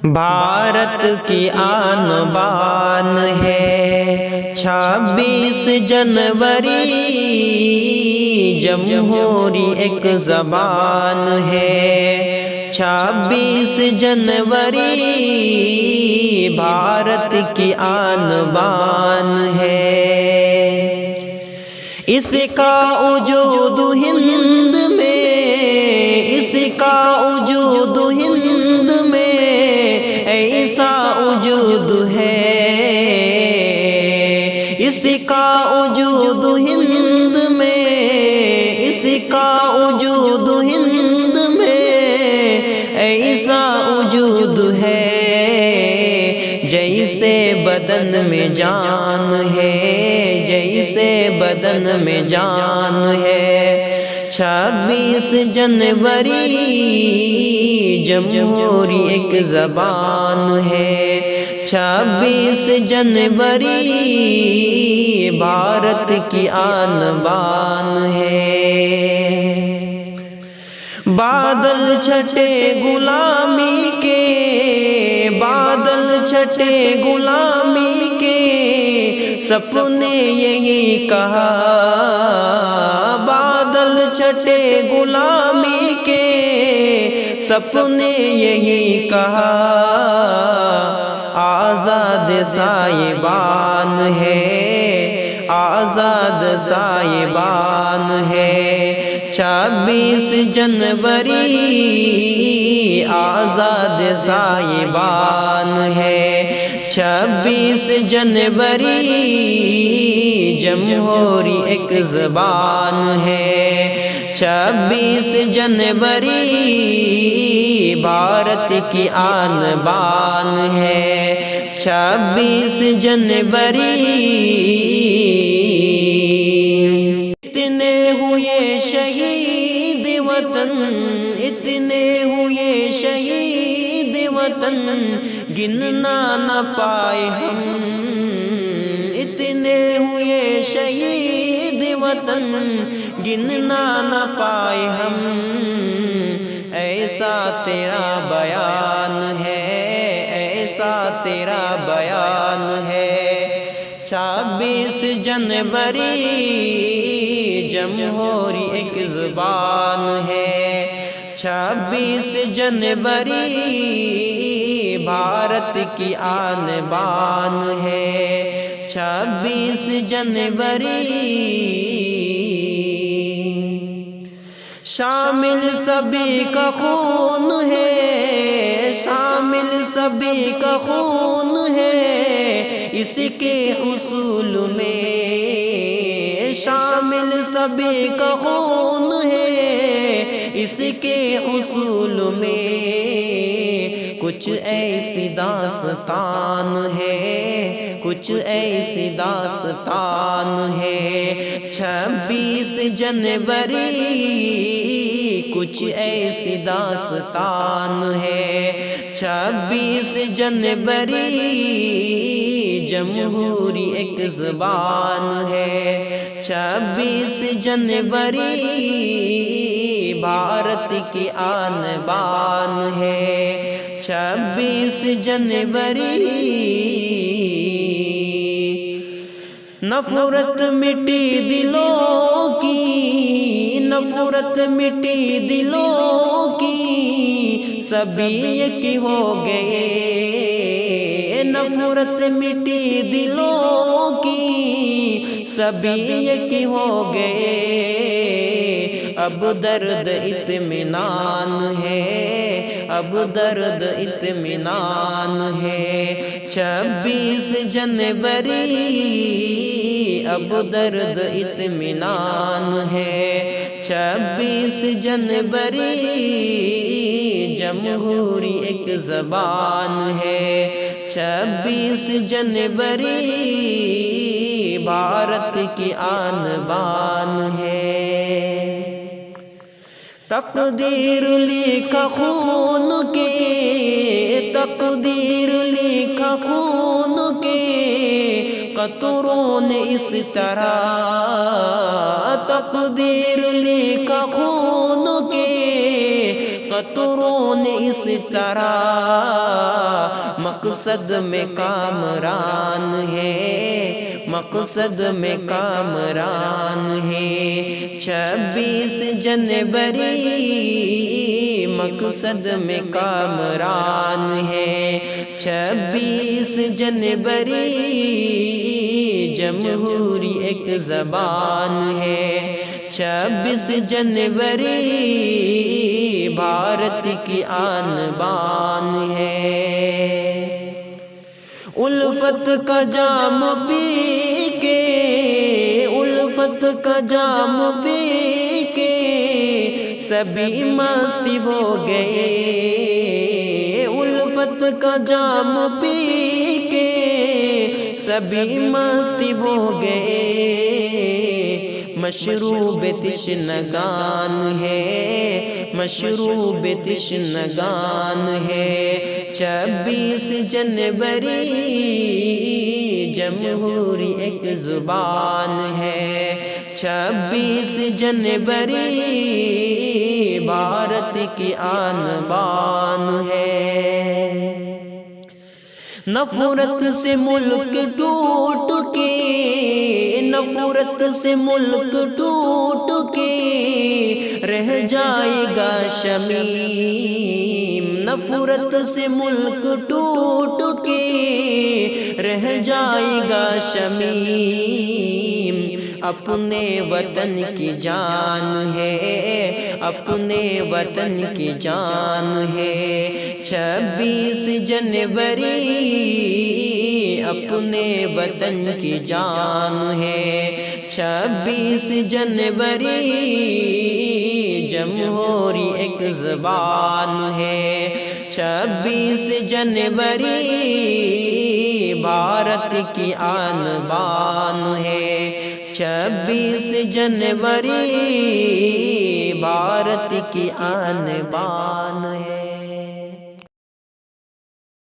بھارت کی آن بان ہے 26 جنوری، جمہوری ایک زبان ہے 26 جنوری، بھارت کی آن بان ہے۔ اس کا وجود ہند میں، اس کا وجود ہند میں ایسا وجود ہے، اس کا وجود ہند میں، اس کا وجود ہند میں ایسا وجود ہے، جیسے بدن میں جان ہے، جیسے بدن میں جان ہے۔ 26 جنوری، جمہوری ایک زبان ہے 26 جنوری، بھارت کی آن بان ہے۔ بادل چھٹے غلامی کے، بادل چھٹے غلامی کے، سپنے یہی کہا، بادل چھٹے غلامی کے، سپنے یہی کہا، آزاد سائبان ہے، آزاد سائبان ہے۔ 26 جنوری، آزاد سائبان ہے 26 جنوری، جمہوری ایک زبان ہے 26 جنوری، بھارت کی آن بان ہے 26 جنوری۔ اتنے ہوئے شہید وطن، اتنے ہوئے شہید وطن، گننا نہ پائے ہم، اتنے ہوئے شہید وطن، گننا نہ پائے ہم، ایسا تیرا بیان ہے، ایسا تیرا بیان ہے 26 جنوری، جمہوری ایک زبان ہے 26 جنوری، بھارت کی آن بان ہے 26 جنوری۔ شامل سبھی کا خون ہے، شامل سبھی کا خون ہے اس کے اصول میں، شامل سبھی کا خون ہے اس کے اصول میں، کچھ ایسی داستان ہے، کچھ ایسی داستان ہے 26 جنوری، کچھ ایسی داستان ہے 26 جنوری، جمہوری ایک زبان ہے 26 جنوری، بھارت کی آن بان ہے 26 جنوری۔ نفرت مٹی دلوں کی، نفرت مٹی دلوں کی، سبھی ایک ہو گئے، نفرت مٹی دلوں کی، سبھی ایک ہو گئے، اب درد اطمینان ہے، اب درد اطمینان ہے 26 جنوری، اب درد اطمینان ہے 26 جنوری، جمہوری ایک زبان ہے 26 جنوری، بھارت کی آن بان ہے۔ تقدیر لکھا خون کے، تقدیر لکھا خون کے، قطروں نے اس طرح، تقدیر لکھا خون کے، قطروں نے اس طرح مقصد میں کامران ہے، مقصد میں کامران ہے۔ 26 جنوری مقصد میں کامران ہے، 26 جنوری جمہوری ایک زبان ہے، 26 جنوری بھارت کی آن بان ہے۔ الفت کا جام پی کے، الفت کا جام پی کے سبھی مستی ہو گئے، الفت کا جام پی کے سبھی مستی ہو گئے۔ مشروب تشنگان ہے، مشروب تشنگان ہے، 26 جنوری جمہوری ایک زبان ہے، 26 جنوری بھارت کی آن بان ہے۔ نفرت سے ملک ٹوٹ کے، نفرت سے ملک ٹوٹ کے رہ جائے گا شمیم، نفرت سے ملک ٹوٹ کے رہ جائے گا شمیم۔ اپنے وطن کی جان ہے، اپنے وطن کی جان ہے، 26 جنوری اپنے وطن کی جان ہے، 26 جنوری جمہوری ایک زبان ہے، 26 جنوری بھارت کی آن بان ہے، 26 جنوری بھارت کی آن بان ہے۔